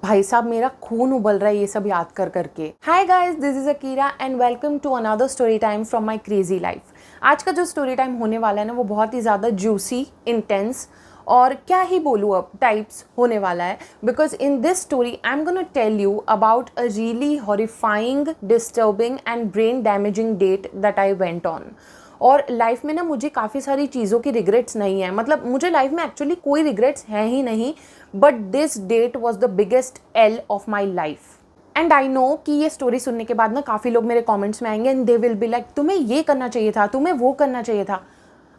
भाई साहब मेरा खून उबल रहा है ये सब याद कर करके। Hi guys, this is Akira and welcome to another story time from my crazy life. आज का जो स्टोरी टाइम होने वाला है ना, वो बहुत ही ज़्यादा जूसी, इंटेंस और क्या ही बोलूँ अब टाइप्स होने वाला है। Because in this story I am gonna tell you about a really horrifying, disturbing and brain damaging date that I went on. और लाइफ में ना मुझे काफ़ी सारी चीज़ों की रिग्रेट्स नहीं है, मतलब मुझे लाइफ में एक्चुअली कोई रिग्रेट्स हैं ही नहीं, but this date was the biggest L of my life. And I know कि ये स्टोरी सुनने के बाद ना काफ़ी लोग मेरे कमेंट्स में आएंगे and they will be like, तुम्हें ये करना चाहिए था, तुम्हें वो करना चाहिए था।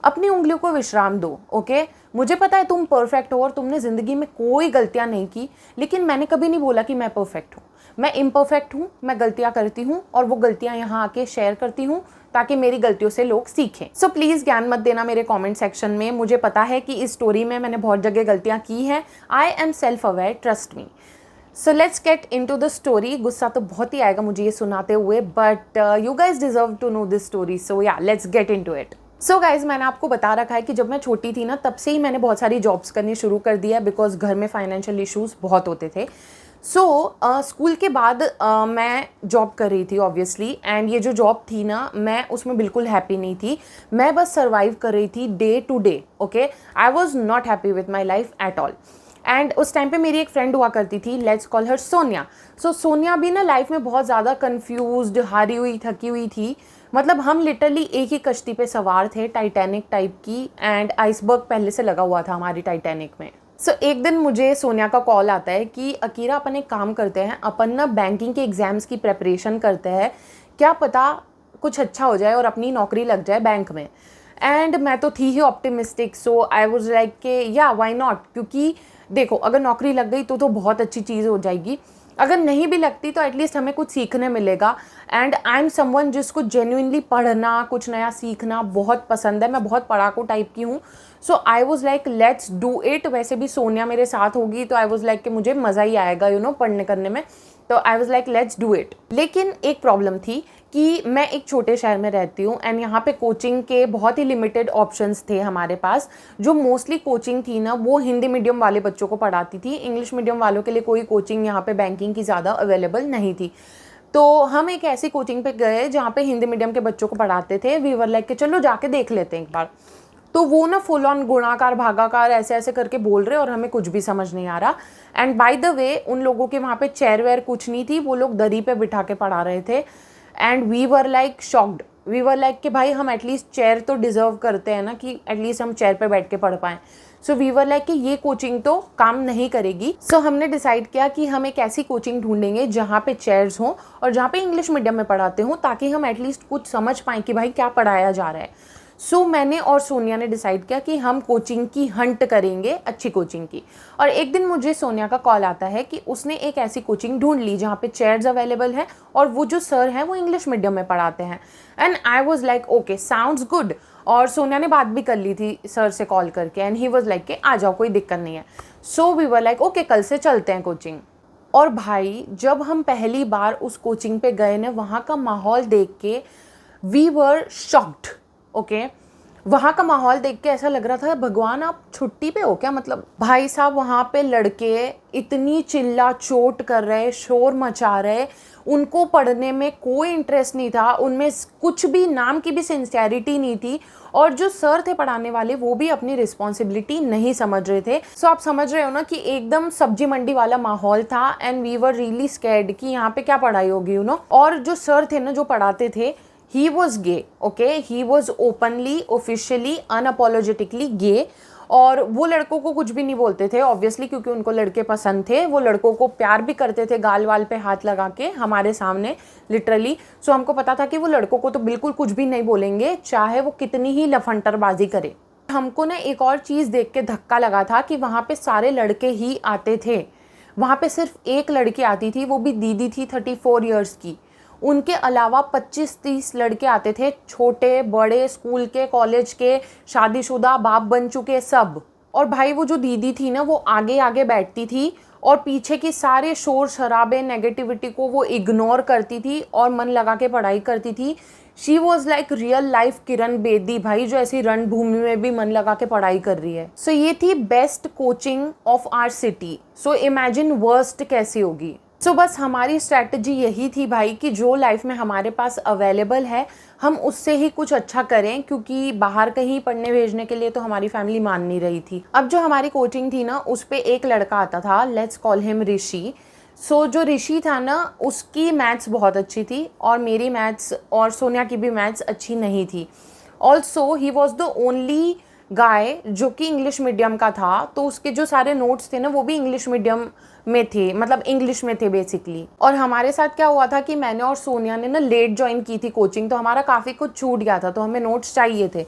अपनी उंगलियों को विश्राम दो, ओके? मुझे पता है तुम परफेक्ट हो और तुमने ज़िंदगी में कोई गलतियां नहीं की, लेकिन मैंने कभी नहीं बोला कि मैं परफेक्ट हूँ। मैं इम्परफेक्ट हूँ, मैं गलतियां करती हूँ और वो गलतियां यहाँ आके शेयर करती हूँ ताकि मेरी गलतियों से लोग सीखें। सो प्लीज़ ज्ञान मत देना मेरे कमेंट सेक्शन में। मुझे पता है कि इस स्टोरी में मैंने बहुत जगह गलतियां की हैं। I am self aware, trust me. So let's get into the story. गुस्सा तो बहुत ही आएगा मुझे ये सुनाते हुए, but you guys deserve to know this story, so yeah let's get into it. So guys, मैंने आपको बता रखा है कि जब मैं छोटी थी ना, तब से ही मैंने बहुत सारी जॉब्स करनी शुरू कर दिया बिकॉज घर में फाइनेंशियल इश्यूज बहुत होते थे। सो स्कूल के बाद मैं जॉब कर रही थी ऑब्वियसली, एंड ये जो जॉब थी ना, मैं उसमें बिल्कुल हैप्पी नहीं थी। मैं बस सर्वाइव कर रही थी day to day, okay? I was not happy with my life at all. And उस टाइम पे मेरी एक फ्रेंड हुआ करती थी, let's call her Sonia. So Sonia भी ना लाइफ में बहुत ज़्यादा कन्फ्यूज्ड, हारी हुई, थकी हुई थी। मतलब हम लिटरली एक ही कश्ती पे सवार थे, टाइटैनिक टाइप की, एंड आइसबर्ग पहले से लगा हुआ था हमारी टाइटैनिक में। सो एक दिन मुझे सोनिया का कॉल आता है कि अकीरा, अपन एक काम करते हैं, अपन ना बैंकिंग के एग्ज़ाम्स की प्रेपरेशन करते हैं, क्या पता कुछ अच्छा हो जाए और अपनी नौकरी लग जाए बैंक में। एंड मैं तो थी ही optimistic, so I was like के या व्हाई नॉट, क्योंकि देखो अगर नौकरी लग गई तो बहुत अच्छी चीज़ हो जाएगी, अगर नहीं भी लगती तो एटलीस्ट हमें कुछ सीखने मिलेगा। एंड आई एम समवन जिसको जेन्युइनली पढ़ना, कुछ नया सीखना बहुत पसंद है। मैं बहुत पढ़ाकू टाइप की हूँ। So I was like let's do it. वैसे भी सोनिया मेरे साथ होगी तो आई वॉज लाइक कि मुझे मज़ा ही आएगा पढ़ने करने में। तो आई was like let's do it. लेकिन एक प्रॉब्लम थी कि मैं एक छोटे शहर में रहती हूँ एंड यहाँ पे कोचिंग के बहुत ही लिमिटेड ऑप्शंस थे हमारे पास। जो मोस्टली कोचिंग थी ना, वो हिंदी मीडियम वाले बच्चों को पढ़ाती थी। इंग्लिश मीडियम वालों के लिए कोई कोचिंग यहाँ पे बैंकिंग की ज़्यादा अवेलेबल नहीं थी। तो हम एक ऐसी कोचिंग पे गए जहाँ पे हिंदी मीडियम के बच्चों को पढ़ाते थे। वी वर लाइक कि चलो जाके देख लेते हैं एक बार। तो वो ना फुल ऑन गुणाकार भागाकार ऐसे ऐसे करके बोल रहे और हमें कुछ भी समझ नहीं आ रहा। एंड बाय द वे, उन लोगों के वहाँ पे चेयर वेयर कुछ नहीं थी, वो लोग दरी पे बिठा के पढ़ा रहे थे। And we were like shocked. We were like कि भाई हम एटलीस्ट चेयर तो डिजर्व करते हैं ना, कि एटलीस्ट हम चेयर पे बैठ के पढ़ पाएँ। सो वी वर लाइक कि ये कोचिंग तो काम नहीं करेगी। सो हमने डिसाइड किया कि हम एक ऐसी कोचिंग ढूंढेंगे जहाँ पे चेयर्स हों और जहाँ पे इंग्लिश मीडियम में पढ़ाते हों, ताकि हम एटलीस्ट कुछ समझ पाएँ कि भाई क्या पढ़ाया जा रहा है। सो मैंने और सोनिया ने डिसाइड किया कि हम कोचिंग की हंट करेंगे, अच्छी कोचिंग की। और एक दिन मुझे सोनिया का कॉल आता है कि उसने एक ऐसी कोचिंग ढूंढ ली जहाँ पे चेयर्स अवेलेबल हैं और वो जो सर हैं वो इंग्लिश मीडियम में पढ़ाते हैं। And I was like okay, sounds good. और सोनिया ने बात भी कर ली थी सर से कॉल करके, एंड ही वॉज लाइक कि आ जाओ, कोई दिक्कत नहीं है। So we were like okay, कल से चलते हैं कोचिंग। और भाई जब हम पहली बार उस कोचिंग पे गए ना, वहाँ का माहौल देख के वी वर शॉक्ड, ओके? वहाँ का माहौल देख के ऐसा लग रहा था भगवान आप छुट्टी पे हो क्या। मतलब भाई साहब, वहाँ पे लड़के इतनी चिल्ला चोट कर रहे, शोर मचा रहे, उनको पढ़ने में कोई इंटरेस्ट नहीं था, उनमें कुछ भी नाम की भी सिंसियरिटी नहीं थी। और जो सर थे पढ़ाने वाले, वो भी अपनी रिस्पॉन्सिबिलिटी नहीं समझ रहे थे। सो आप समझ रहे हो ना कि एकदम सब्जी मंडी वाला माहौल था। And we were really scared कि यहाँ पे क्या पढ़ाई होगी और जो सर थे ना, जो पढ़ाते थे, he was gay, okay? he was openly, officially, unapologetically gay। और वो लड़कों को कुछ भी नहीं बोलते थे ऑब्वियसली, क्योंकि उनको लड़के पसंद थे। वो लड़कों को प्यार भी करते थे, गाल वाल पे हाथ लगा के हमारे सामने लिटरली। सो हमको पता था कि वो लड़कों को तो बिल्कुल कुछ भी नहीं बोलेंगे, चाहे वो कितनी ही लफंटरबाजी करे। हमको ना एक और चीज़ देख के धक्का लगा था कि वहाँ पे सारे लड़के ही आते थे। वहाँ पे सिर्फ एक लड़की आती थी, वो भी दीदी थी 34 ईयर्स की। उनके अलावा 25-30 लड़के आते थे, छोटे बड़े, स्कूल के, कॉलेज के, शादीशुदा, बाप बन चुके, सब। और भाई वो जो दीदी थी ना, वो आगे आगे बैठती थी और पीछे की सारे शोर शराबे, नेगेटिविटी को वो इग्नोर करती थी और मन लगा के पढ़ाई करती थी। She was like real life Kiran Bedi भाई, जो ऐसी रणभूमि में भी मन लगा के पढ़ाई कर रही है। सो ये थी best coaching of our city. So imagine worst कैसी होगी। सो बस हमारी स्ट्रैटेजी यही थी भाई कि जो लाइफ में हमारे पास अवेलेबल है हम उससे ही कुछ अच्छा करें, क्योंकि बाहर कहीं पढ़ने भेजने के लिए तो हमारी फैमिली मान नहीं रही थी। अब जो हमारी कोचिंग थी ना, उस पर एक लड़का आता था, लेट्स कॉल हिम ऋषि। सो जो ऋषि था ना, उसकी मैथ्स बहुत अच्छी थी और मेरी मैथ्स और सोनिया की भी मैथ्स अच्छी नहीं थी। Also he was the only guy जो कि इंग्लिश मीडियम का था, तो उसके जो सारे नोट्स थे ना वो भी इंग्लिश मीडियम में थे, मतलब इंग्लिश में थे बेसिकली। और हमारे साथ क्या हुआ था कि मैंने और सोनिया ने ना लेट ज्वाइन की थी कोचिंग, तो हमारा काफ़ी कुछ छूट गया था, तो हमें नोट्स चाहिए थे।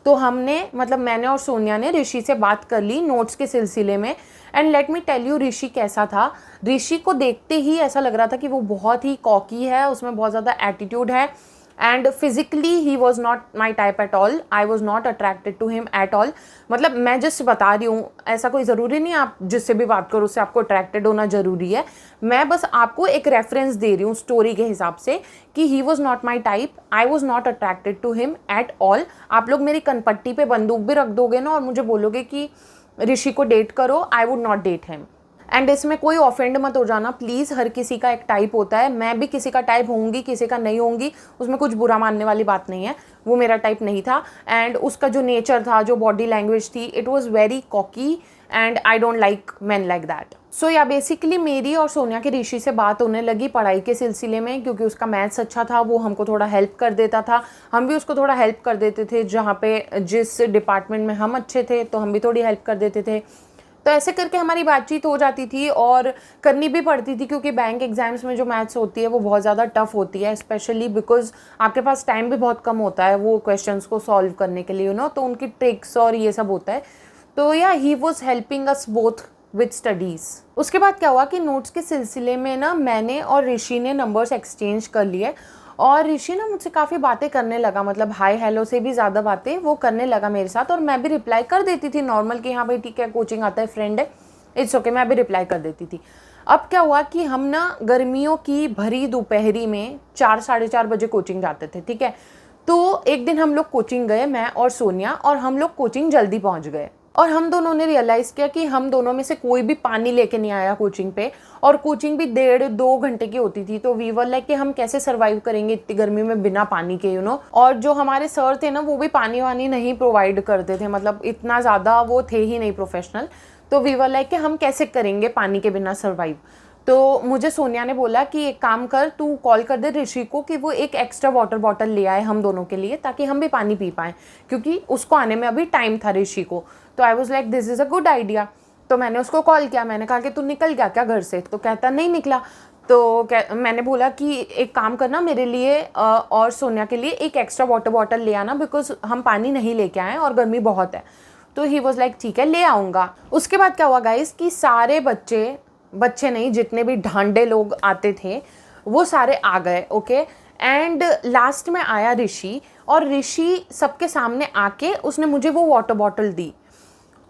तो हमने मतलब मैंने और सोनिया ने ऋषि से बात कर ली नोट्स के सिलसिले में। And let me tell you Rishi कैसा था। ऋषि को देखते ही ऐसा लग रहा था कि वो बहुत ही कॉकी है, उसमें बहुत ज़्यादा एटीट्यूड है। And physically he was not my type at all, I was not attracted to him at all. मतलब मैं जस्ट बता रही हूँ, ऐसा कोई ज़रूरी नहीं आप जिससे भी बात करो उससे आपको अट्रैक्टेड होना ज़रूरी है। मैं बस आपको एक रेफरेंस दे रही हूँ स्टोरी के हिसाब से कि he was not my type, I was not attracted to him at all. आप लोग मेरी कनपट्टी पे बंदूक भी रख दोगे ना और मुझे बोलोगे कि ऋषि को डेट करो, I would not date him. And इसमें कोई ऑफेंड मत हो जाना प्लीज़, हर किसी का एक टाइप होता है। मैं भी किसी का टाइप होंगी, किसी का नहीं होंगी, उसमें कुछ बुरा मानने वाली बात नहीं है। वो मेरा टाइप नहीं था। एंड उसका जो नेचर था, जो बॉडी लैंग्वेज थी, it was very cocky and I don't like man like that. So yeah basically मेरी और सोनिया के ऋषि से बात होने लगी पढ़ाई के सिलसिले में, क्योंकि उसका मैथ्स अच्छा था, वो हमको थोड़ा हेल्प कर देता था, हम भी उसको थोड़ा हेल्प कर देते थे। जहाँ पे जिस डिपार्टमेंट में हम अच्छे थे तो हम भी थोड़ी हेल्प कर देते थे। तो ऐसे करके हमारी बातचीत हो जाती थी और करनी भी पड़ती थी, क्योंकि बैंक एग्जाम्स में जो मैथ्स होती है वो बहुत ज़्यादा टफ होती है, स्पेशली बिकॉज आपके पास टाइम भी बहुत कम होता है वो क्वेश्चंस को सॉल्व करने के लिए, तो उनकी ट्रिक्स और ये सब होता है। तो या he was helping us both with studies. उसके बाद क्या हुआ कि नोट्स के सिलसिले में ना मैंने और ऋषि ने नंबर्स एक्सचेंज कर लिए और ऋषि ना मुझसे काफ़ी बातें करने लगा, मतलब हाय हेलो से भी ज़्यादा बातें वो करने लगा मेरे साथ। और मैं भी रिप्लाई कर देती थी नॉर्मल कि हाँ भाई ठीक है, कोचिंग आता है, फ्रेंड है, इट्स ओके, मैं भी रिप्लाई कर देती थी। अब क्या हुआ कि हम ना गर्मियों की भरी दोपहरी में 4 साढ़े 4 बजे कोचिंग जाते थे, ठीक है। तो एक दिन हम लोग कोचिंग गए, मैं और सोनिया, और हम लोग कोचिंग जल्दी पहुँच गए और हम दोनों ने रियलाइज़ किया कि हम दोनों में से कोई भी पानी लेके नहीं आया कोचिंग पे, और कोचिंग भी 1.5-2 घंटे की होती थी। तो वी वर लाइक कि हम कैसे सर्वाइव करेंगे इतनी गर्मी में बिना पानी के, और जो हमारे सर थे ना वो भी पानी वानी नहीं प्रोवाइड करते थे, मतलब इतना ज़्यादा वो थे ही नहीं प्रोफेशनल। तो वी वर लाइक कि हम कैसे करेंगे पानी के बिना सर्वाइव। तो मुझे सोनिया ने बोला कि एक काम कर, तू कॉल कर दे ऋषि को कि वो एक एक्स्ट्रा वाटर बॉटल ले आए हम दोनों के लिए, ताकि हम भी पानी पी पाएँ, क्योंकि उसको आने में अभी टाइम था ऋषि को। तो आई was like this is a good idea. तो मैंने उसको कॉल किया, मैंने कहा कि तू निकल गया क्या घर से? तो कहता नहीं निकला। तो मैंने बोला कि एक काम करना, मेरे लिए और सोनिया के लिए एक एक्स्ट्रा वाटर बॉटल ले आना, बिकॉज हम पानी नहीं लेके आए और गर्मी बहुत है। तो ही वॉज लाइक ठीक है ले आऊँगा। उसके बाद क्या हुआ गाइस कि सारे बच्चे नहीं, जितने भी ढांडे लोग आते थे वो सारे आ गए, ओके। एंड लास्ट में आया ऋषि, और ऋषि सबके सामने आके उसने मुझे वो वाटर बॉटल दी।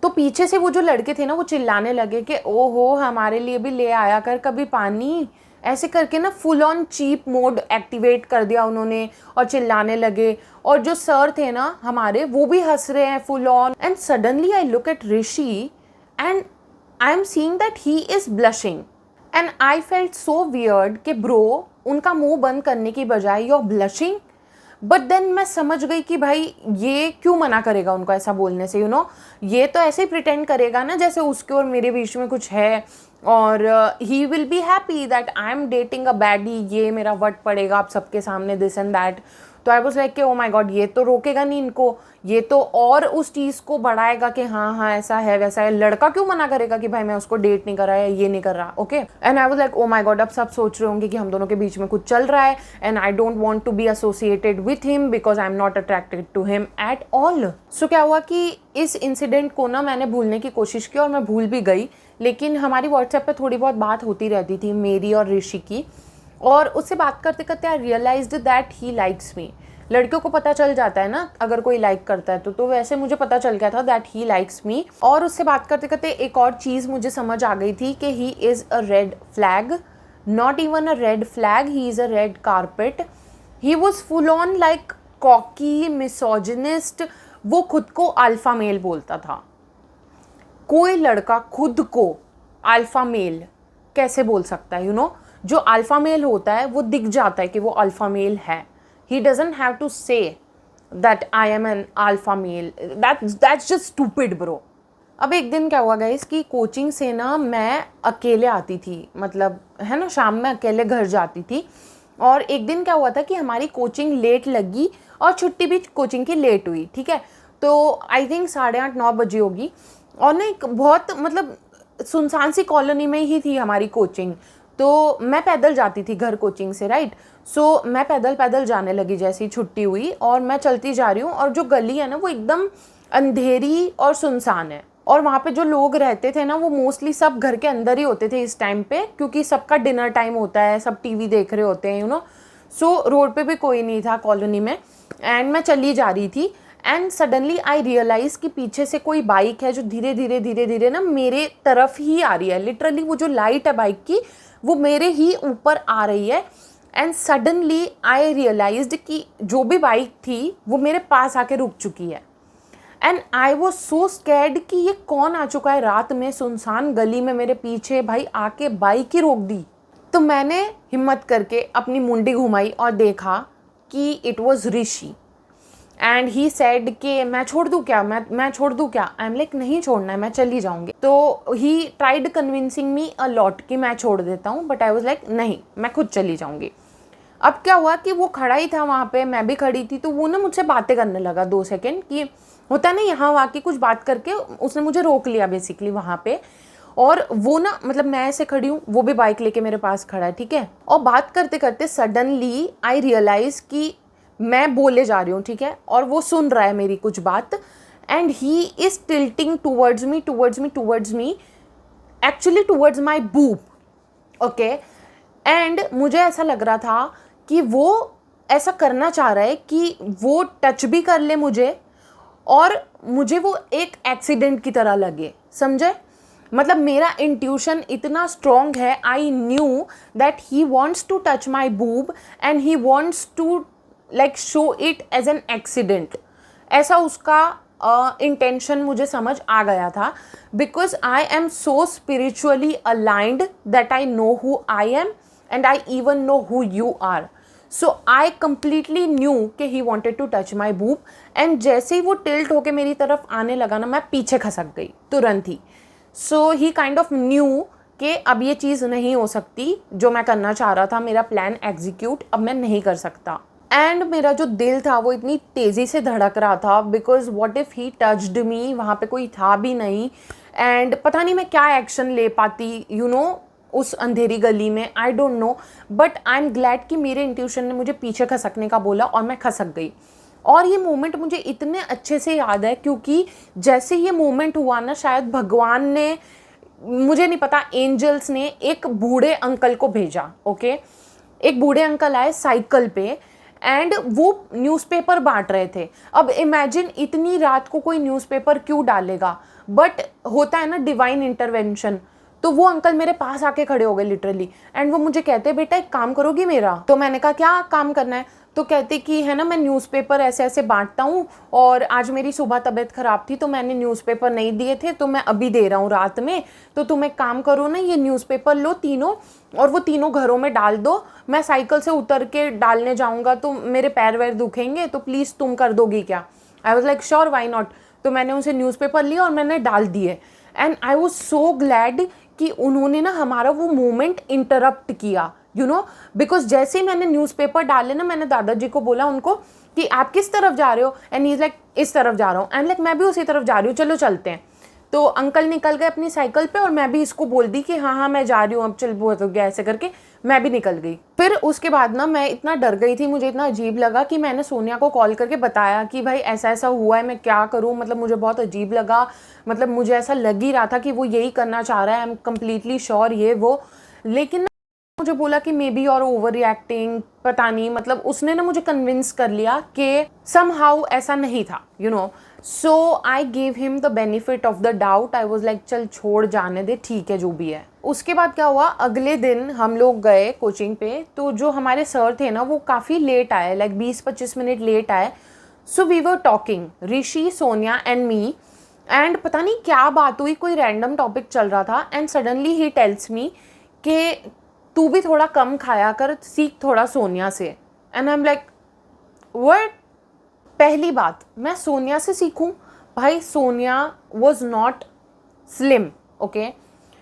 तो पीछे से वो जो लड़के थे ना वो चिल्लाने लगे कि ओहो हमारे लिए भी ले आया कर कभी पानी, ऐसे करके ना full on cheap mode activate कर दिया उन्होंने और चिल्लाने लगे। और जो सर थे ना हमारे वो भी हंस रहे हैं full on. And suddenly I look at Rishi and I am seeing that he is blushing and I felt so weird कि ब्रो उनका मुंह बंद करने की बजाय you are blushing. But then मैं समझ गई कि भाई ये क्यों मना करेगा उनको ऐसा बोलने से, ये तो ऐसे ही प्रिटेंड करेगा ना जैसे उसके और मेरे बीच में कुछ है, और he will be happy that I am dating a baddie, ये मेरा वट पड़ेगा आप सबके सामने, दिस एंड दैट। तो आई वाज लाइक कि ओ माय गॉड, ये तो रोकेगा नहीं इनको, ये तो और उस चीज़ को बढ़ाएगा कि हाँ हाँ ऐसा है वैसा है। लड़का क्यों मना करेगा कि भाई मैं उसको डेट नहीं कर रहा है, ये नहीं कर रहा, okay. And I was like oh my God, अब सब सोच रहे होंगे कि हम दोनों के बीच में कुछ चल रहा है, and I don't want to be associated with him because I am not attracted to him at all. So क्या हुआ कि इस इंसिडेंट को ना मैंने भूलने की कोशिश की और मैं भूल भी गई, लेकिन हमारी व्हाट्सएप पे थोड़ी बहुत बात होती रहती थी मेरी और ऋषि की, और उससे बात करते करते I realised that he likes me. लड़कियों को पता चल जाता है ना अगर कोई लाइक करता है तो वैसे मुझे पता चल गया था दैट ही लाइक्स मी। और उससे बात करते करते एक और चीज़ मुझे समझ आ गई थी कि he is a red flag, not even a red flag, he is a red carpet. He was full on like cocky, misogynist. वो खुद को अल्फा मेल बोलता था। कोई लड़का खुद को अल्फा मेल कैसे बोल सकता है? जो अल्फा मेल होता है वो दिख जाता है कि वो अल्फा मेल है। He doesn't have to say that I am an alpha male. That's just stupid bro. अब एक दिन क्या हुआ गाइस कि कोचिंग से ना मैं अकेले आती थी, मतलब है ना, शाम में अकेले घर जाती थी। और एक दिन क्या हुआ था कि हमारी कोचिंग लेट लगी और छुट्टी भी कोचिंग की लेट हुई, ठीक है। तो आई थिंक 8:30-9 बजे होगी। और ना एक बहुत मतलब सुनसान सी कॉलोनी में ही थी हमारी कोचिंग। तो मैं पैदल जाती थी घर कोचिंग से, राइट। सो मैं पैदल पैदल जाने लगी जैसे ही छुट्टी हुई, और मैं चलती जा रही हूँ। और जो गली है ना वो एकदम अंधेरी और सुनसान है। और वहाँ पे जो लोग रहते थे ना वो मोस्टली सब घर के अंदर ही होते थे इस टाइम पे, क्योंकि सबका डिनर टाइम होता है, सब टीवी देख रहे होते हैं। सो रोड पे भी कोई नहीं था कॉलोनी में। एंड मैं चली जा रही थी एंड सडनली आई रियलाइज कि पीछे से कोई बाइक है जो धीरे धीरे धीरे धीरे ना मेरे तरफ ही आ रही है। लिटरली वो जो लाइट है बाइक की वो मेरे ही ऊपर आ रही है। एंड सडनली आई रियलाइज्ड कि जो भी बाइक थी वो मेरे पास आके रुक चुकी है। And I was so scared कि ये कौन आ चुका है रात में सुनसान गली में मेरे पीछे, भाई आके बाइक ही रोक दी। तो मैंने हिम्मत करके अपनी मुंडी घुमाई और देखा कि it was Rishi. And he said कि मैं छोड़ दूँ क्या, मैं छोड़ दूँ क्या। आई एम लाइक नहीं छोड़ना है, मैं चली जाऊँगी। तो he tried convincing me a lot कि मैं छोड़ देता हूँ, बट आई वॉज लाइक नहीं, मैं खुद चली जाऊँगी। अब क्या हुआ कि वो खड़ा ही था वहाँ पे, मैं भी खड़ी थी। तो वो ना मुझसे बातें करने लगा 2 सेकेंड कि होता है ना यहाँ वहाँ की कुछ बात करके उसने मुझे रोक लिया बेसिकली वहाँ पे। और वो ना मतलब मैं ऐसे खड़ी हूँ, वो भी बाइक लेके मेरे पास खड़ा है, ठीक है। और बात करते करते सडनली आई रियलाइज कि मैं बोले जा रही हूँ, ठीक है, और वो सुन रहा है मेरी कुछ बात। And he is tilting towards me actually towards my boob, okay. And मुझे ऐसा लग रहा था कि वो ऐसा करना चाह रहा है कि वो टच भी कर ले मुझे, और मुझे वो एक एक्सीडेंट की तरह लगे, समझे। मतलब मेरा इंट्यूशन इतना स्ट्रॉन्ग है, I knew that he wants to touch my boob and he wants to like show it as an accident. ऐसा उसका इंटेंशन मुझे समझ आ गया था, because I am so spiritually aligned that I know who I am and I even know who you are. So I completely knew कि he wanted to touch my boob. And जैसे ही वो tilt होके मेरी तरफ आने लगा ना, मैं पीछे खसक गई तुरंत ही। सो ही काइंड ऑफ न्यू कि अब ये चीज़ नहीं हो सकती, जो मैं करना चाह रहा था, मेरा प्लान एग्जीक्यूट अब मैं नहीं कर सकता। एंड मेरा जो दिल था वो इतनी तेज़ी से धड़क रहा था, because what if he touched me, वहाँ पे कोई था भी नहीं। एंड पता नहीं मैं क्या एक्शन ले पाती उस अंधेरी गली में, I don't know. But I am glad कि मेरे इंट्यूशन ने मुझे पीछे खसकने का बोला और मैं खसक गई। और ये मोमेंट मुझे इतने अच्छे से याद है क्योंकि जैसे ये मोमेंट हुआ ना, शायद भगवान ने, मुझे नहीं पता, एंजल्स ने एक बूढ़े अंकल को भेजा, ओके। एक बूढ़े अंकल आए साइकिल पे एंड वो न्यूज़पेपर बांट रहे थे। अब इमेजिन इतनी रात को कोई न्यूज़पेपर क्यों डालेगा, बट होता है ना डिवाइन इंटरवेंशन। तो वो अंकल मेरे पास आके खड़े हो गए लिटरली। एंड वो मुझे कहते बेटा एक काम करोगी मेरा। तो मैंने कहा क्या काम करना है। तो कहते कि है ना मैं न्यूज़पेपर ऐसे ऐसे बांटता हूँ, और आज मेरी सुबह तबीयत ख़राब थी तो मैंने न्यूज़पेपर नहीं दिए थे, तो मैं अभी दे रहा हूँ रात में। तो तुम एक काम करो ना, ये न्यूज़पेपर लो तीनों, और वो तीनों घरों में डाल दो। मैं साइकिल से उतर के डालने जाऊँगा तो मेरे पैर वैर दुखेंगे, तो प्लीज़ तुम कर दोगी क्या। I was like sure, why not. तो मैंने उनसे न्यूज़पेपर लिया और मैंने डाल दिए। And I was so glad कि उन्होंने ना हमारा वो मोमेंट इंटरप्ट किया, बिकॉज जैसे ही मैंने न्यूज़पेपर डाले ना, मैंने दादाजी को बोला उनको कि आप किस तरफ जा रहे हो। एंड ही इज लाइक इस तरफ जा रहा हूँ। एंड लाइक मैं भी उसी तरफ जा रही हूँ, चलो चलते हैं। तो अंकल निकल गए अपनी साइकिल पे और मैं भी इसको बोल दी कि हाँ हाँ मैं जा रही हूँ, अब चल बहुत हो गया, ऐसे करके मैं भी निकल गई। फिर उसके बाद ना मैं इतना डर गई थी, मुझे इतना अजीब लगा कि मैंने सोनिया को कॉल करके बताया कि भाई ऐसा ऐसा हुआ है, मैं क्या करूँ। मतलब मुझे बहुत अजीब लगा, मतलब मुझे ऐसा लग ही रहा था कि वो यही करना चाह रहा है, आई एम कम्प्लीटली श्योर ये वो। लेकिन मुझे बोला कि मे बी और ओवर रिएक्टिंग, पता नहीं, मतलब उसने ना मुझे कन्विंस कर लिया कि समहाउ ऐसा नहीं था, so I gave him the benefit of the doubt. I was like चल छोड़, जाने दे, ठीक है जो भी है। उसके बाद क्या हुआ, अगले दिन हम लोग गए कोचिंग पे, तो जो हमारे सर थे ना वो काफ़ी लेट आए, लाइक 20-25 मिनट लेट आए। So we were talking, Rishi, Sonia and me, and पता नहीं क्या बात हुई, कोई रैंडम टॉपिक चल रहा था, and suddenly he tells me कि तू भी थोड़ा कम खाया कर, सीख थोड़ा सोनिया से। And I am like what? पहली बात, मैं सोनिया से सीखूं? भाई Sonia was not slim, okay,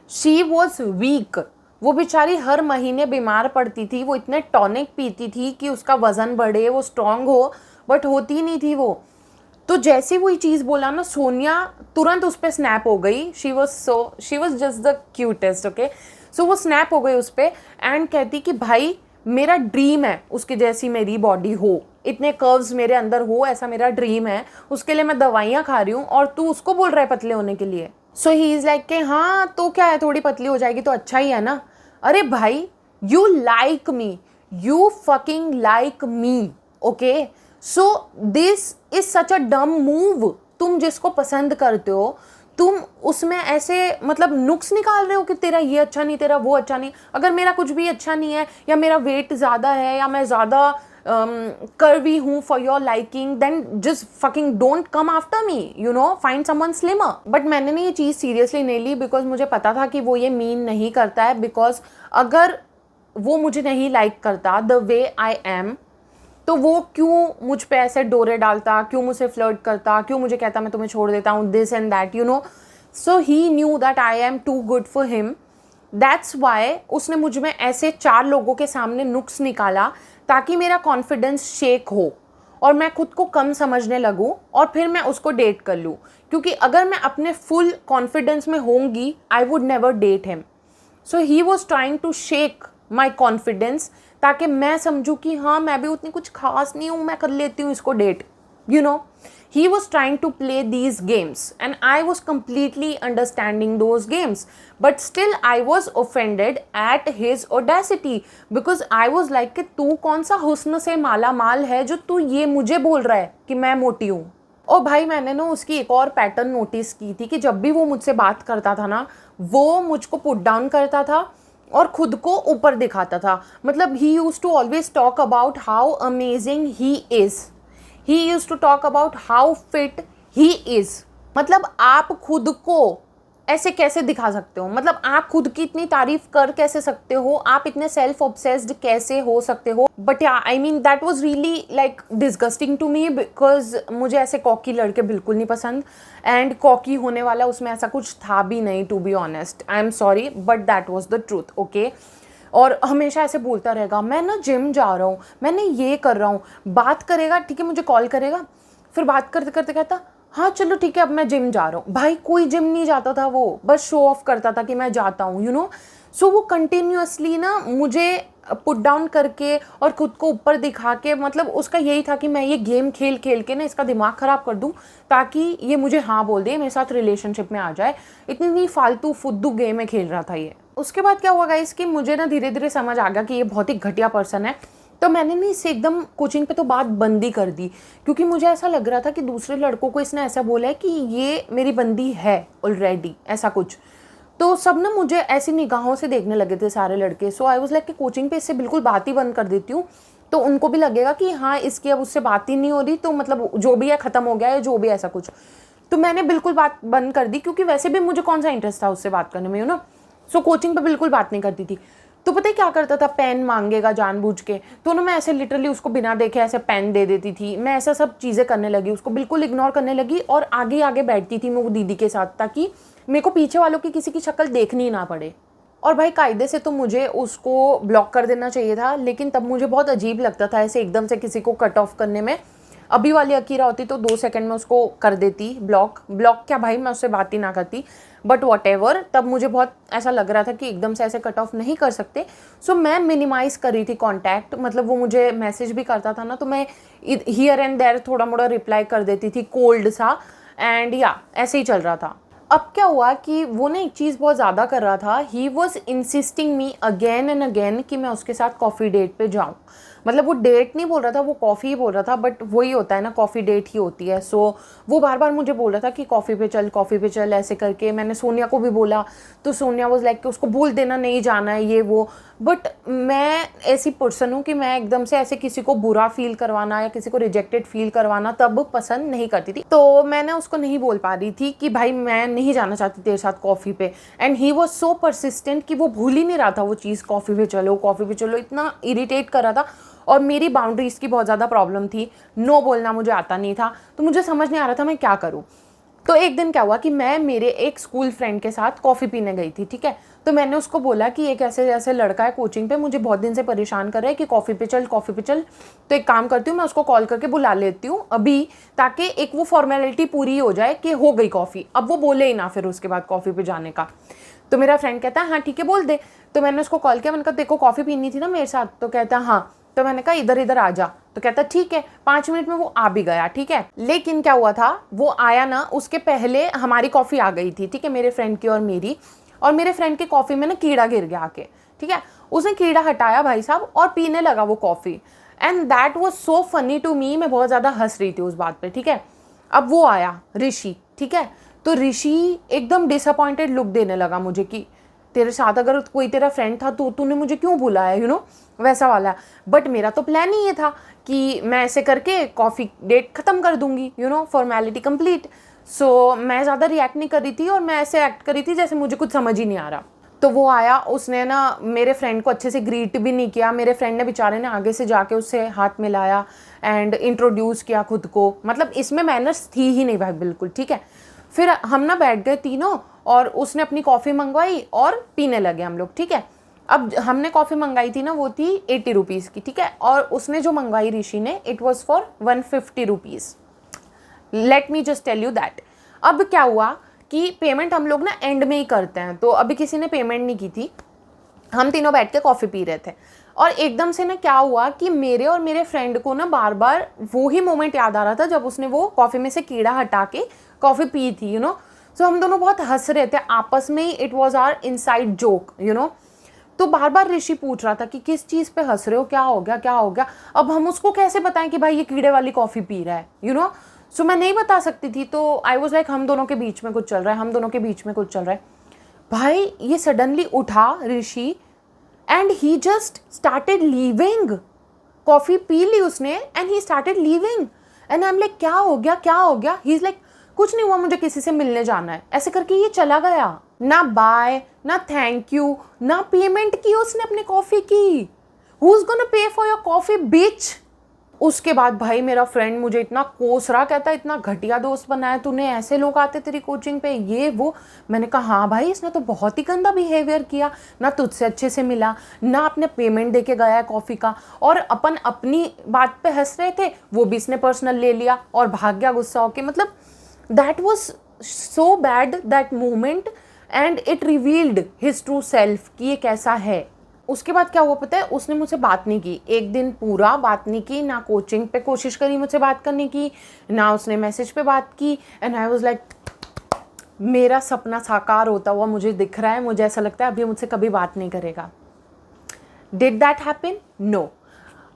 she was weak. वो बेचारी हर महीने बीमार पड़ती थी, वो इतने टॉनिक पीती थी कि उसका वजन बढ़े, वो स्ट्रांग हो, बट होती नहीं थी वो। तो जैसे वो ये चीज़ बोला ना, सोनिया तुरंत उस पर स्नैप हो गई। She was just the cutest, okay. So वो स्नैप हो गई उस पर एंड कहती कि भाई मेरा ड्रीम है उसके जैसी मेरी बॉडी हो, इतने कर्व्स मेरे अंदर हो, ऐसा मेरा ड्रीम है, उसके लिए मैं दवाइयाँ खा रही हूँ और तू उसको बोल रहा है पतले होने के लिए। सो ही इज़ लाइक कि हाँ तो क्या है, थोड़ी पतली हो जाएगी तो अच्छा ही है ना। अरे भाई, you like me, you fucking like me, okay. So this is such a dumb move. तुम जिसको पसंद करते हो, तुम उसमें ऐसे मतलब नुक्स निकाल रहे हो कि तेरा ये अच्छा नहीं, तेरा वो अच्छा नहीं। अगर मेरा कुछ भी अच्छा नहीं है, या मेरा वेट ज़्यादा है, या मैं ज़्यादा कर्वी हूँ for your liking, then just fucking don't come after me, you know, find someone slimmer. But मैंने ना ये चीज़ सीरियसली नहीं ली, बिकॉज मुझे पता था कि वो ये मीन नहीं करता है। बिकॉज अगर वो मुझे नहीं लाइक करता द वे आई एम, तो वो क्यों मुझ पे ऐसे डोरे डालता, क्यों मुझसे फ्लर्ट करता, क्यों मुझे कहता मैं तुम्हें छोड़ देता हूँ, this and that, you know. So he knew that I am too good for him. That's why उसने मुझ में ऐसे 4 लोगों के सामने नुक्स निकाला, ताकि मेरा कॉन्फिडेंस शेक हो और मैं खुद को कम समझने लगूँ और फिर मैं उसको डेट कर लूँ। क्योंकि अगर मैं अपने फुल कॉन्फिडेंस में होंगी, I would never date him. So he was trying to shake my confidence, ताकि मैं समझूँ कि हाँ मैं भी उतनी कुछ खास नहीं हूँ, मैं कर लेती हूँ इसको date, you know. He was trying to play these games and I was completely understanding those games, but still I was offended at his audacity, because I was like कि तू कौन सा हुस्न से माला माल है जो तू ये मुझे बोल रहा है कि मैं मोटी हूँ। और भाई मैंने ना उसकी एक और पैटर्न नोटिस की थी कि जब भी वो मुझसे बात करता था ना, वो मुझको पुट डाउन करता था और खुद को ऊपर दिखाता था। मतलब he used to always talk about how amazing he is, he used to talk about how fit he is। मतलब आप खुद को ऐसे कैसे दिखा सकते हो, मतलब आप खुद की इतनी तारीफ कर कैसे सकते हो, आप इतने सेल्फ ऑब्सेस्ड कैसे हो सकते हो। But yeah I mean that was really like disgusting to me, because मुझे ऐसे कॉकी लड़के बिल्कुल नहीं पसंद, एंड कॉकी होने वाला उसमें ऐसा कुछ था भी नहीं, to be honest. I am sorry but that was the truth, okay. और हमेशा ऐसे बोलता रहेगा मैं ना जिम जा रहा हूँ, मैंने ये कर रहा हूँ, बात करेगा ठीक है, मुझे कॉल करेगा, फिर बात करते करते कहता हाँ चलो ठीक है अब मैं जिम जा रहा हूँ। भाई कोई जिम नहीं जाता था, वो बस शो ऑफ करता था कि मैं जाता हूँ, यू नो। सो वो कंटिन्यूअसली ना मुझे पुट डाउन करके और खुद को ऊपर दिखा के, मतलब उसका यही था कि मैं ये गेम खेल खेल के ना इसका दिमाग ख़राब कर दूँ, ताकि ये मुझे हाँ बोल दे, मेरे साथ रिलेशनशिप में आ जाए। इतनी फालतू फुद्दू गेम में खेल रहा था ये। उसके बाद क्या हुआ गाइस कि मुझे ना धीरे धीरे समझ आ गया कि ये बहुत ही घटिया पर्सन है। तो मैंने ना इससे एकदम कोचिंग पे तो बात बंदी कर दी, क्योंकि मुझे ऐसा लग रहा था कि दूसरे लड़कों को इसने ऐसा बोला है कि ये मेरी बंदी है ऑलरेडी, ऐसा कुछ। तो सब ना मुझे ऐसी निगाहों से देखने लगे थे सारे लड़के। सो आई वाज लाइक कि कोचिंग पे इससे बिल्कुल बात ही बंद कर देती हूँ, तो उनको भी लगेगा कि हाँ इसकी अब उससे बात ही नहीं हो रही, तो मतलब जो भी है ख़त्म हो गया है, जो भी ऐसा कुछ। तो मैंने बिल्कुल बात बंद कर दी, क्योंकि वैसे भी मुझे कौन सा इंटरेस्ट था उससे बात करने में, यू नो। सो कोचिंग पे बिल्कुल बात नहीं करती थी। तो पता है क्या करता था, पेन मांगेगा जानबूझ के, तो ना मैं ऐसे लिटरली उसको बिना देखे ऐसे पेन दे देती थी। मैं ऐसा सब चीज़ें करने लगी, उसको बिल्कुल इग्नोर करने लगी, और आगे आगे बैठती थी मैं वो दीदी के साथ, ताकि मेरे को पीछे वालों की किसी की शक्ल देखनी ना पड़े। और भाई कायदे से तो मुझे उसको ब्लॉक कर देना चाहिए था, लेकिन तब मुझे बहुत अजीब लगता था ऐसे एकदम से किसी को कट ऑफ करने में। अभी वाली अकीरा होती तो 2 सेकंड में उसको कर देती ब्लॉक। क्या भाई, मैं उससे बात ही ना करती, बट व्हाटएवर। तब मुझे बहुत ऐसा लग रहा था कि एकदम से ऐसे कट ऑफ नहीं कर सकते। सो मैं मिनिमाइज़ कर रही थी कॉन्टैक्ट, मतलब वो मुझे मैसेज भी करता था ना, तो मैं हियर एंड देयर थोड़ा मोड़ा रिप्लाई कर देती थी, कोल्ड सा, एंड या ऐसे ही चल रहा था। अब क्या हुआ कि वो ना एक चीज़ बहुत ज़्यादा कर रहा था, he was insisting me again and again कि मैं उसके साथ कॉफ़ी डेट पे जाऊँ। मतलब वो डेट नहीं बोल रहा था, वो कॉफ़ी ही बोल रहा था, बट वही होता है ना, कॉफ़ी डेट ही होती है। सो वो बार बार मुझे बोल रहा था कि कॉफ़ी पे चल, कॉफ़ी पे चल, ऐसे करके। मैंने सोनिया को भी बोला, तो सोनिया वाज लाइक कि उसको बोल देना नहीं जाना है ये वो। बट मैं ऐसी पर्सन हूँ कि मैं एकदम से ऐसे किसी को बुरा फील करवाना या किसी को रिजेक्टेड फील करवाना तब पसंद नहीं करती थी। तो मैंने उसको नहीं बोल पा रही थी कि भाई मैं नहीं जाना चाहती तेरे साथ कॉफ़ी पे। And he was so persistent कि वो भूल ही नहीं रहा था वो चीज़, कॉफ़ी पे चलो, कॉफ़ी पे चलो, इतना इरिटेट कर रहा था। और मेरी बाउंड्रीज़ की बहुत ज़्यादा प्रॉब्लम थी, नो बोलना मुझे आता नहीं था, तो मुझे समझ नहीं आ रहा था मैं क्या करूँ। तो एक दिन क्या हुआ कि मैं मेरे एक स्कूल फ्रेंड के साथ कॉफ़ी पीने गई थी, ठीक है। तो मैंने उसको बोला कि एक ऐसे ऐसे लड़का है कोचिंग पे, मुझे बहुत दिन से परेशान कर रहा है कि कॉफ़ी पे चल, कॉफ़ी पे चल। तो एक काम करती हूँ, मैं उसको कॉल करके बुला लेती हूँ अभी, ताकि एक वो फॉर्मेलिटी पूरी हो जाए कि हो गई कॉफ़ी, अब वो बोले ही ना फिर उसके बाद कॉफ़ी पे जाने का। तो मेरा फ्रेंड कहता है हाँ ठीक है बोल दे। तो मैंने उसको कॉल किया, मैंने कहा देखो कॉफ़ी पीनी थी ना मेरे साथ। तो कहता है हाँ। तो मैंने कहा इधर इधर आ जा। तो कहता ठीक है। 5 मिनट में वो आ भी गया, ठीक है। लेकिन क्या हुआ था, वो आया ना, उसके पहले हमारी कॉफ़ी आ गई थी, ठीक है, मेरे फ्रेंड की और मेरी। और मेरे फ्रेंड की कॉफ़ी में ना कीड़ा गिर गया आके, ठीक है। उसने कीड़ा हटाया भाई साहब और पीने लगा वो coffee. And that was so funny to me, मैं बहुत ज़्यादा हंस रही थी उस बात पे, ठीक है। अब वो आया ऋषि, ठीक है। तो ऋषि एकदम डिसअपॉइंटेड लुक देने लगा मुझे कि तेरे साथ अगर कोई तेरा फ्रेंड था तो तूने मुझे क्यों बुलाया, यू नो, वैसा वाला। बट मेरा तो प्लान ही ये था कि मैं ऐसे करके कॉफ़ी डेट ख़त्म कर दूंगी, यू नो, फॉर्मेलिटी कंप्लीट। सो मैं ज़्यादा रिएक्ट नहीं कर रही थी और मैं ऐसे एक्ट कर रही थी जैसे मुझे कुछ समझ ही नहीं आ रहा। तो वो आया, उसने ना मेरे फ्रेंड को अच्छे से ग्रीट भी नहीं किया। मेरे फ्रेंड ने बेचारे ने आगे से जाके उससे हाथ मिलाया एंड इंट्रोड्यूस किया खुद को। मतलब इसमें मैनर्स थी ही नहीं भाई, बिल्कुल, ठीक है। फिर हम ना बैठ गए तीनों और उसने अपनी कॉफ़ी मंगवाई और पीने लगे हम लोग, ठीक है। अब हमने कॉफ़ी मंगाई थी ना, वो थी 80 रुपीज़ की, ठीक है। और उसने जो मंगवाई ऋषि ने, it was for 150 rupees. Let me just tell you that. अब क्या हुआ कि पेमेंट हम लोग ना एंड में ही करते हैं, तो अभी किसी ने पेमेंट नहीं की थी, हम तीनों बैठ के कॉफ़ी पी रहे थे। और एकदम से ना क्या हुआ कि मेरे और मेरे फ्रेंड को ना बार बार वो ही मोमेंट याद आ रहा था जब उसने वो कॉफ़ी में से कीड़ा हटा के कॉफ़ी पी थी, यू नो। सो हम दोनों बहुत हंस रहे थे आपस में ही, it was our inside joke, you know. तो बार बार ऋषि पूछ रहा था कि किस चीज़ पे हंस रहे हो, क्या हो गया, क्या हो गया। अब हम उसको कैसे बताएं कि भाई ये कीड़े वाली कॉफ़ी पी रहा है, यू नो। सो मैं नहीं बता सकती थी, तो आई वॉज लाइक हम दोनों के बीच में कुछ चल रहा है, हम दोनों के बीच में कुछ चल रहा है। भाई ये सडनली उठा Rishi and he just started leaving. Coffee पी ली उसने and he started leaving. And I am like क्या हो गया, क्या हो गया। ही इज लाइक कुछ नहीं हुआ, मुझे किसी से मिलने जाना है, ऐसे करके ये चला गया। ना बाय, ना थैंक यू, ना पेमेंट की उसने अपनी कॉफ़ी की। Who is gonna pay for your coffee bitch. उसके बाद भाई मेरा फ्रेंड मुझे इतना कोस रहा, कहता इतना घटिया दोस्त बनाया तूने, ऐसे लोग आते तेरी कोचिंग पे, ये वो। मैंने कहा हाँ भाई, इसने तो बहुत ही गंदा बिहेवियर किया, ना तुझसे अच्छे से मिला, ना अपने पेमेंट दे के गया है कॉफ़ी का, और अपन अपनी बात पे हंस रहे थे, वो भी इसने पर्सनल ले लिया और भाग गया गुस्सा होके। मतलब that was so bad that moment and it revealed his true self कि ये कैसा है। उसके बाद क्या हुआ पता है, उसने मुझसे बात नहीं की, एक दिन पूरा बात नहीं की, ना कोचिंग पे कोशिश करी मुझसे बात करने की, ना उसने मैसेज पे बात की। एंड आई वाज लाइक मेरा सपना साकार होता हुआ मुझे दिख रहा है, मुझे ऐसा लगता है अभी मुझसे कभी बात नहीं करेगा। Did that happen? नो।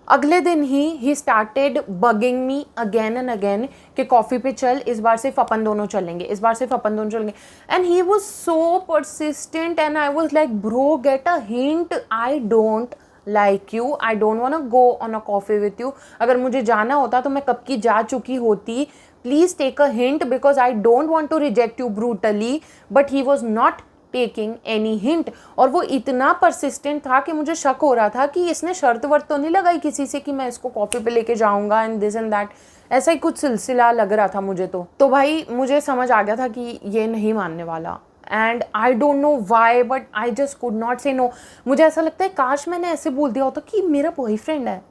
अगले दिन he started bugging me again and again कि कॉफ़ी पे चल, इस बार सिर्फ अपन दोनों चलेंगे, इस बार सिर्फ अपन दोनों चलेंगे। And he was so persistent and I was like bro get a hint, I don't like you, I don't want to go on a coffee with you. अगर मुझे जाना होता तो मैं कब की जा चुकी होती। Please take a hint because I don't want to reject you brutally. But he was not taking any hint. और वो इतना परसिस्टेंट था कि मुझे शक हो रहा था कि इसने शर्त वर्त तो नहीं लगाई किसी से कि मैं इसको कॉफ़ी पे लेके जाऊंगा एंड दिस एंड दैट। ऐसा ही कुछ सिलसिला लग रहा था मुझे। तो भाई मुझे समझ आ गया था कि ये नहीं मानने वाला। And I don't know why but I just could not से नो। मुझे ऐसा लगता है काश मैंने ऐसे बोल दिया होता कि मेरा बॉयफ्रेंड है।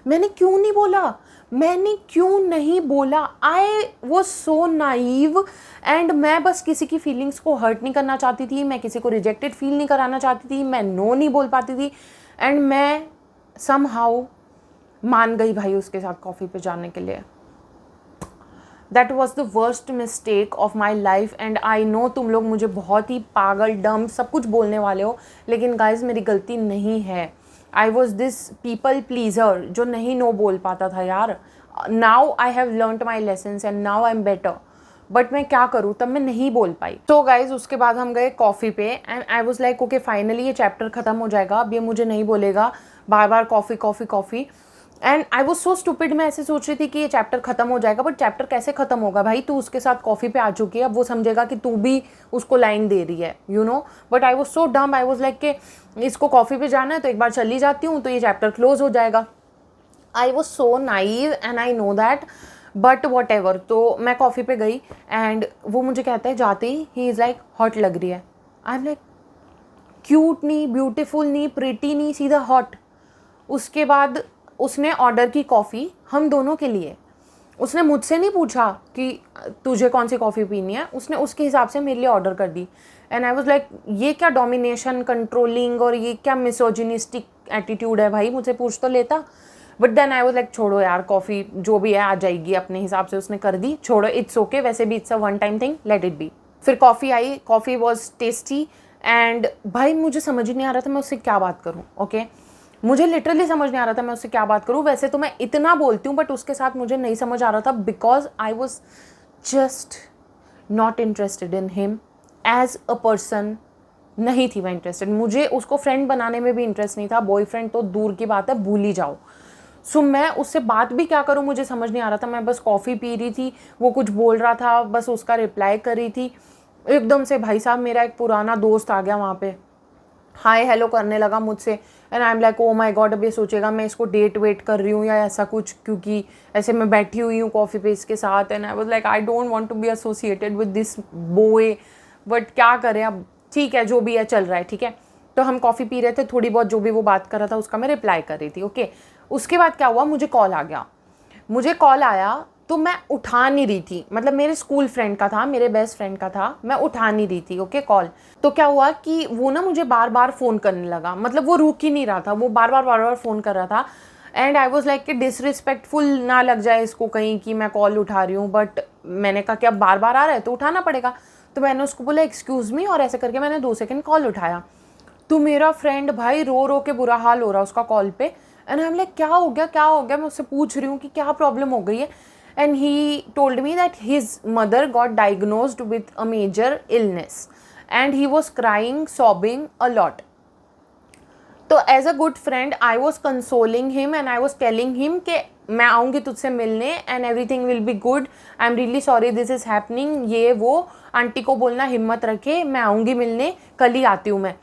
मैंने क्यों नहीं बोला, मैंने क्यों नहीं बोला। आई वॉज सो नाइव एंड मैं बस किसी की फीलिंग्स को हर्ट नहीं करना चाहती थी, मैं किसी को रिजेक्टेड फील नहीं कराना चाहती थी, मैं नो नहीं बोल पाती थी। एंड मैं समहाउ मान गई भाई उसके साथ कॉफ़ी पे जाने के लिए। That was the worst mistake of my life. And I no तुम लोग मुझे बहुत ही पागल डम सब कुछ बोलने वाले हो, लेकिन गाइज मेरी गलती नहीं है। I was this people pleaser जो नहीं नो बोल पाता था यार. Now I have learned my lessons and now I am better. But मैं क्या करूँ, तब मैं नहीं बोल पाई. तो गाइज उसके बाद हम गए कॉफ़ी पे and I was like okay finally ये चैप्टर ख़त्म हो जाएगा, अब ये मुझे नहीं बोलेगा बार बार coffee coffee coffee. And I was so stupid. मैं ऐसे सोच रही थी कि ये चैप्टर खत्म हो जाएगा, बट चैप्टर कैसे खत्म होगा भाई, तू उसके साथ कॉफ़ी पे आ चुकी है, अब वो समझेगा कि तू भी उसको लाइन दे रही है, you know. But I was so dumb. I was like कि इसको कॉफ़ी पे जाना है तो एक बार चली जाती हूँ तो ये चैप्टर क्लोज हो जाएगा. आई was so naive and I know that, but what ever. तो मैं कॉफ़ी पे गई एंड वो मुझे कहता है जाते ही इज़ लाइक हॉट लग रही है. आई एम लाइक क्यूट नहीं, ब्यूटीफुल नहीं, प्रिटी नहीं, सीधा हॉट. उसके बाद उसने ऑर्डर की कॉफ़ी हम दोनों के लिए. उसने मुझसे नहीं पूछा कि तुझे कौन सी कॉफ़ी पीनी है, उसने उसके हिसाब से मेरे लिए ऑर्डर कर दी. एंड आई वाज लाइक ये क्या डोमिनेशन, कंट्रोलिंग और ये क्या मिसोजिनिस्टिक एटीट्यूड है भाई, मुझसे पूछ तो लेता. But then I was like छोड़ो यार, कॉफ़ी जो भी है आ जाएगी अपने हिसाब से. उसने कर दी, छोड़ो, इट्स ओके, वैसे भी it's a one time thing, let it be. फिर कॉफ़ी आई, कॉफ़ी वॉज टेस्टी एंड भाई मुझे समझ ही नहीं आ रहा था मैं उससे क्या बात करूँ. ओके मुझे लिटरली समझ नहीं आ रहा था मैं उससे क्या बात करूँ. वैसे तो मैं इतना बोलती हूँ बट उसके साथ मुझे नहीं समझ आ रहा था because I was just not interested in him as a person. नहीं थी मैं इंटरेस्टेड. मुझे उसको फ्रेंड बनाने में भी इंटरेस्ट नहीं था. बॉयफ्रेंड तो दूर की बात है, भूल ही जाओ. सो मैं उससे बात भी क्या करूँ मुझे समझ नहीं आ रहा था. मैं बस कॉफ़ी पी रही थी, वो कुछ बोल रहा था, बस उसका रिप्लाई कर रही थी. एकदम से भाई साहब मेरा एक पुराना दोस्त आ गया वहाँ पे, हाय हेलो करने लगा मुझसे. And I am like oh my God, अब ये सोचेगा मैं इसको डेट वेट कर रही हूँ या ऐसा कुछ, क्योंकि ऐसे मैं बैठी हुई हूँ कॉफ़ी पे इसके साथ. And I was like I don't want to be associated with this boy, but क्या करें अब, ठीक है जो भी है चल रहा है, ठीक है. तो हम कॉफ़ी पी रहे थे, थोड़ी बहुत जो भी वो बात कर रहा था उसका मैं रिप्लाई कर रही थी. ओके उसके बाद क्या हुआ, मुझे कॉल आ गया. मुझे कॉल आया तो मैं उठा नहीं रही थी. मतलब मेरे स्कूल फ्रेंड का था, मेरे बेस्ट फ्रेंड का था, मैं उठा नहीं रही थी. Okay call. तो क्या हुआ कि वो ना मुझे बार बार फ़ोन करने लगा. मतलब वो रुक ही नहीं रहा था, वो बार बार फ़ोन कर रहा था. एंड आई वॉज लाइक कि डिसरिस्पेक्टफुल ना लग जाए इसको कहीं कि मैं कॉल उठा रही हूँ. बट मैंने कहा कि अब बार बार आ रहा है तो उठाना पड़ेगा. तो मैंने उसको बोला एक्सक्यूज़ मी, और ऐसे करके मैंने 2 सेकेंड कॉल उठाया. तो मेरा फ्रेंड भाई रो रो के बुरा हाल हो रहा उसका कॉल पे. एंड आई एम लाइक क्या हो गया क्या हो गया, मैं उससे पूछ रही हूँ कि क्या प्रॉब्लम हो गई है. And he told me that his mother got diagnosed with a major illness and he was crying, sobbing a lot. तो as a good friend I was consoling him and I was telling him कि मैं आऊँगी तुझसे मिलने and everything will be good, I'm really sorry this is happening, ये वो. Aunty को बोलना हिम्मत रखे, मैं आऊँगी मिलने, कल ही आती हूँ मैं.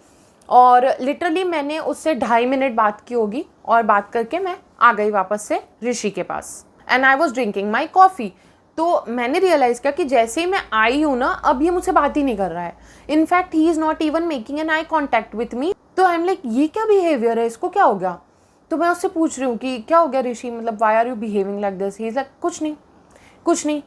और लिटरली मैंने उससे 2.5 मिनट बात की होगी और बात करके मैं आ गई वापस से ऋषि के पास. And I was drinking my coffee. तो मैंने रियलाइज़ किया कि जैसे ही मैं आई हूँ ना, अब ये मुझसे बात ही नहीं कर रहा है. In fact he is not even making an eye contact with me. तो आई एम लाइक ये क्या बिहेवियर है, इसको क्या हो गया. तो मैं उससे पूछ रही हूँ कि क्या हो गया ऋषि, मतलब why are you behaving like this. He is like कुछ नहीं कुछ नहीं.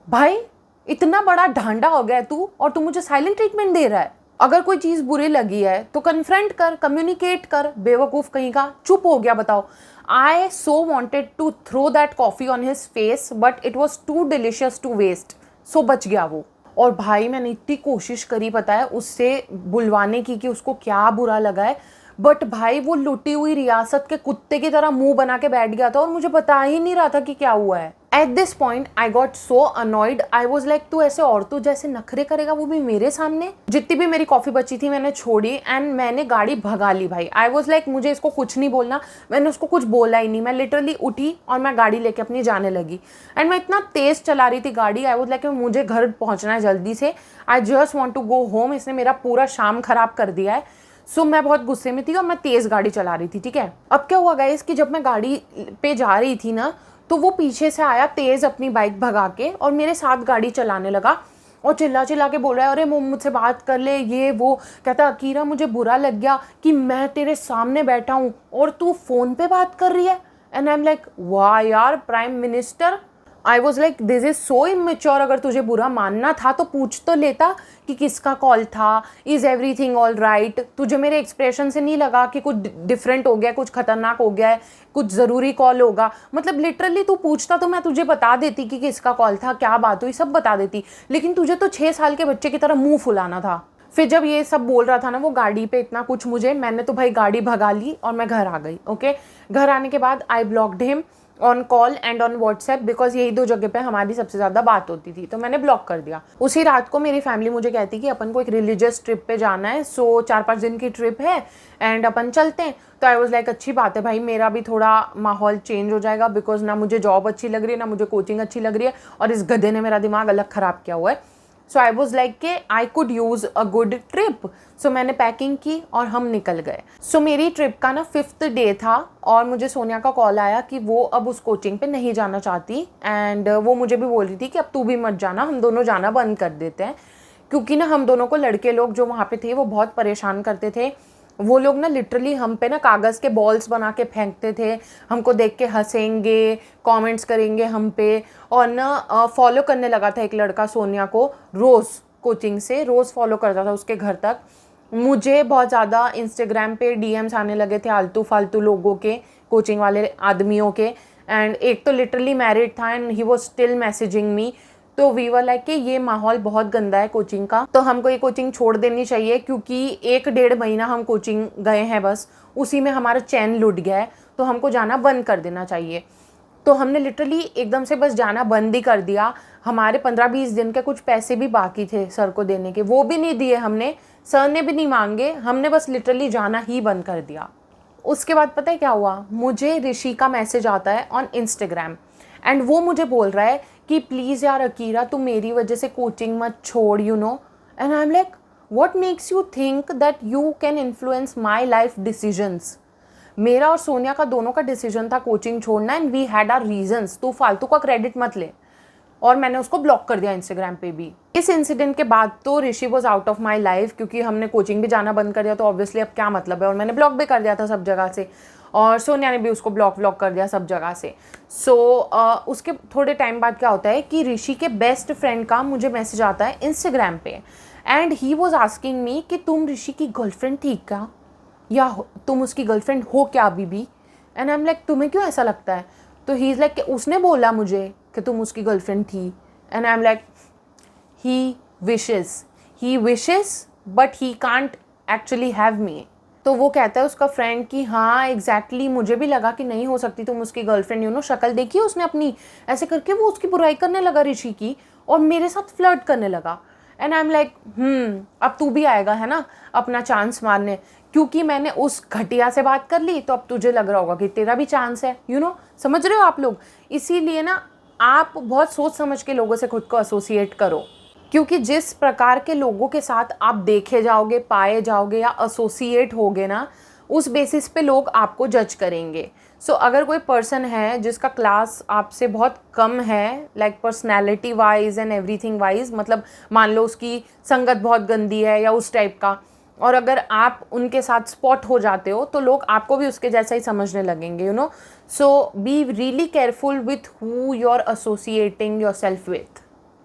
भाई इतना बड़ा ढांडा हो गया है तू, और तू मुझे साइलेंट ट्रीटमेंट दे रहा है. अगर कोई चीज़ बुरी लगी है तो कन्फ्रंट कर, कम्युनिकेट कर. बेवकूफ़ कहीं का चुप हो गया. बताओ. I so wanted to throw that coffee on his face, but it was too delicious to waste. So बच गया वो. और भाई मैंने इतनी कोशिश करी पता है उससे बुलवाने की कि उसको क्या बुरा लगा है, बट भाई वो लुटी हुई रियासत के कुत्ते की तरह मुंह बना के बैठ गया था और मुझे पता ही नहीं रहा था कि क्या हुआ है. At this point I got so annoyed. I was like तू ऐसे औरतों जैसे नखरे करेगा, वो भी मेरे सामने. जितनी भी मेरी कॉफ़ी बची थी मैंने छोड़ी एंड मैंने गाड़ी भगा ली भाई. आई वॉज लाइक मुझे इसको कुछ नहीं बोलना. मैंने उसको कुछ बोला ही नहीं. मैं लिटरली उठी और मैं गाड़ी लेके अपनी जाने लगी. एंड मैं इतना तेज़ चला रही थी गाड़ी. आई वॉज लाइक मुझे घर पहुँचना है जल्दी से. I just want to go home. इसने मेरा पूरा शाम ख़राब कर दिया है. सो मैं बहुत गुस्से में थी और मैं तेज़ गाड़ी चला रही थी. ठीक है. अब क्या हुआ गाइस कि जब मैं गाड़ी पे जा रही थी ना, तो वो पीछे से आया तेज़ अपनी बाइक भगा के और मेरे साथ गाड़ी चलाने लगा और चिल्ला चिल्ला के बोल रहा है अरे मुझसे बात कर ले, ये वो. कहता अकीरा मुझे बुरा लग गया कि मैं तेरे सामने बैठा हूँ और तू फ़ोन पे बात कर रही है. एंड आई एम लाइक वाह यार, prime minister. I was like this is so immature. अगर तुझे बुरा मानना था तो पूछ तो लेता कि किसका कॉल था, इज़ एवरीथिंग ऑल राइट. तुझे मेरे एक्सप्रेशन से नहीं लगा कि कुछ डिफरेंट हो गया, कुछ खतरनाक हो गया है, कुछ ज़रूरी कॉल होगा. मतलब लिटरली तू पूछता तो मैं तुझे बता देती कि किसका कॉल था, क्या बात हुई, सब बता देती. लेकिन तुझे तो 6 साल के बच्चे की तरह मुंह फुलाना था. फिर जब ये सब बोल रहा था ना वो गाड़ी पे इतना कुछ मुझे, मैंने तो भाई गाड़ी भगा ली और मैं घर आ गई। ओके, घर आने के बाद I blocked him on call and on WhatsApp, because यही 2 जगह पे हमारी सबसे ज़्यादा बात होती थी, तो मैंने ब्लॉक कर दिया। उसी रात को मेरी फैमिली मुझे कहती कि अपन को एक रिलीजियस ट्रिप पे जाना है, सो 4-5 दिन की ट्रिप है एंड अपन चलते हैं। तो आई वॉज लाइक अच्छी बात है भाई, मेरा भी थोड़ा माहौल चेंज हो जाएगा, बिकॉज ना मुझे जॉब अच्छी लग रही है, ना मुझे कोचिंग अच्छी लग रही है, और इस गधे ने मेरा दिमाग अलग ख़राब किया हुआ है। सो आई वॉज लाइक के I could use a good trip. So मैंने पैकिंग की और हम निकल गए। सो मेरी ट्रिप का ना 5th डे था और मुझे सोनिया का कॉल आया कि वो अब उस कोचिंग पे नहीं जाना चाहती, एंड वो मुझे भी बोल रही थी कि अब तू भी मत जाना, हम दोनों जाना बंद कर देते हैं। क्योंकि ना हम दोनों को लड़के लोग जो वहाँ पे थे वो बहुत परेशान करते थे। वो लोग ना लिटरली हम पे ना कागज़ के बॉल्स बना के फेंकते थे, हमको देख के हंसेंगे, कमेंट्स करेंगे हम पे, और ना फॉलो करने लगा था एक लड़का सोनिया को रोज़, कोचिंग से रोज़ फॉलो करता था उसके घर तक। मुझे बहुत ज़्यादा इंस्टाग्राम पे डीएम्स आने लगे थे आलतू फालतू लोगों के, कोचिंग वाले आदमियों के, एंड एक तो लिटरली मैरिड था and he was still messaging me. तो वी वर लाइक कि ये माहौल बहुत गंदा है कोचिंग का, तो हमको ये कोचिंग छोड़ देनी चाहिए, क्योंकि 1-1.5 महीना हम कोचिंग गए हैं बस, उसी में हमारा चैन लुट गया है, तो हमको जाना बंद कर देना चाहिए। तो हमने लिटरली एकदम से बस जाना बंद ही कर दिया। हमारे 15-20 दिन के कुछ पैसे भी बाकी थे सर को देने के, वो भी नहीं दिए हमने, सर ने भी नहीं मांगे, हमने बस लिटरली जाना ही बंद कर दिया। उसके बाद पता है क्या हुआ, मुझे ऋषि का मैसेज आता है ऑन इंस्टाग्राम, एंड वो मुझे बोल रहा है कि प्लीज़ यार अकीरा तुम मेरी वजह से कोचिंग मत छोड़, you know. And I am like what makes you think that you can influence my life decisions. मेरा और सोनिया का दोनों का डिसीजन था कोचिंग छोड़ना, and we had our reasons, तू फालतू का क्रेडिट मत ले। और मैंने उसको ब्लॉक कर दिया इंस्टाग्राम पे भी। इस इंसिडेंट के बाद तो Rishi was out of my life, क्योंकि हमने कोचिंग भी जाना बंद कर दिया, तो ऑब्वियसली अब क्या मतलब है, और मैंने ब्लॉक भी कर दिया था सब जगह से, और सोनिया ने भी उसको ब्लॉक कर दिया सब जगह से। सो उसके थोड़े टाइम बाद क्या होता है कि ऋषि के बेस्ट फ्रेंड का मुझे मैसेज आता है इंस्टाग्राम पे, and he was asking me कि तुम ऋषि की गर्लफ्रेंड थी क्या, या तुम उसकी गर्लफ्रेंड हो क्या अभी भी। एंड आई एम लाइक तुम्हें क्यों ऐसा लगता है। तो ही इज़ लाइक कि उसने बोला मुझे कि तुम उसकी गर्लफ्रेंड थी। And I am like he wishes but he can't actually have me. तो वो कहता है उसका फ्रेंड कि हाँ एग्जैक्टली मुझे भी लगा कि नहीं हो सकती तुम उसकी गर्लफ्रेंड, यू नो, शक्ल देखी उसने अपनी, ऐसे करके वो उसकी बुराई करने लगा ऋषि की, और मेरे साथ फ्लर्ट करने लगा। एंड आई एम लाइक अब तू भी आएगा है ना अपना चांस मारने, क्योंकि मैंने उस घटिया से बात कर ली, तो अब तुझे लग रहा होगा कि तेरा भी चांस है, यू नो, समझ रहे हो आप लोग। इसीलिए ना आप बहुत सोच समझ के लोगों से खुद को एसोसिएट करो, क्योंकि जिस प्रकार के लोगों के साथ आप देखे जाओगे, पाए जाओगे या एसोसिएट होगे ना, उस बेसिस पे लोग आपको जज करेंगे। सो अगर कोई पर्सन है जिसका क्लास आपसे बहुत कम है, like personality wise and everything wise, मतलब मान लो उसकी संगत बहुत गंदी है या उस टाइप का, और अगर आप उनके साथ स्पॉट हो जाते हो तो लोग आपको भी उसके जैसा ही समझने लगेंगे, you know. So be really careful with who you are associating yourself with.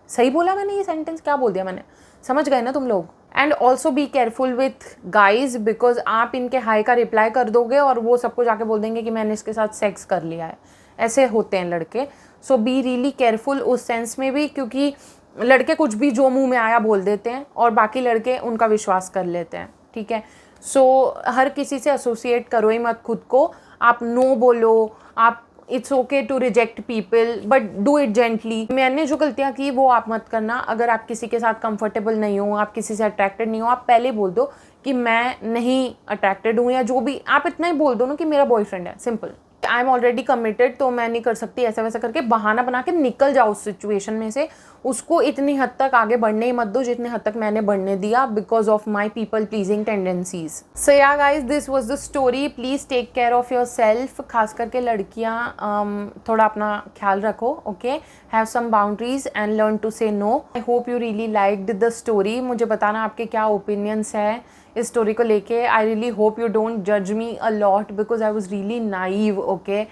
सही बोला मैंने ये सेंटेंस, क्या बोल दिया मैंने, समझ गए ना तुम लोग। And also be careful with guys, because आप इनके हाई का रिप्लाई कर दोगे और वो सबको जाके बोल देंगे कि मैंने इसके साथ सेक्स कर लिया है, ऐसे होते हैं लड़के। सो बी रियली केयरफुल उस सेंस में भी, क्योंकि लड़के कुछ भी जो मुंह में आया बोल देते हैं और बाकी लड़के उनका विश्वास कर लेते हैं, ठीक है। सो हर किसी से एसोसिएट करो ही मत खुद को, आप नो बोलो, आप it's okay to reject people but do it gently. मैंने जो गलतियाँ की वो आप मत करना। अगर आप किसी के साथ कंफर्टेबल नहीं हो, आप किसी से अट्रैक्टेड नहीं हो, आप पहले बोल दो कि मैं नहीं अट्रैक्टेड हूँ, या जो भी, आप इतना ही बोल दो ना कि मेरा बॉयफ्रेंड है, simple. I am already committed तो मैं नहीं कर सकती, ऐसा वैसा करके बहाना बना के निकल जाओ उस सिचुएशन में से। उसको इतनी हद तक आगे बढ़ने ही मत दो जितनी हद तक मैंने बढ़ने दिया, because of my people pleasing tendencies. So yeah guys, this was the story. Please take care of yourself, खास करके लड़कियाँ थोड़ा अपना ख्याल रखो, okay. Have some boundaries and learn to say no. I hope you really liked the story. मुझे बताना आपके क्या ओपिनियंस है इस स्टोरी को लेके। I really hope you don't जज me a lot because I was really naive, okay.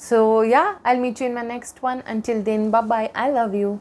So yeah, I'll meet you in my next one. Until then, bye bye. I love you.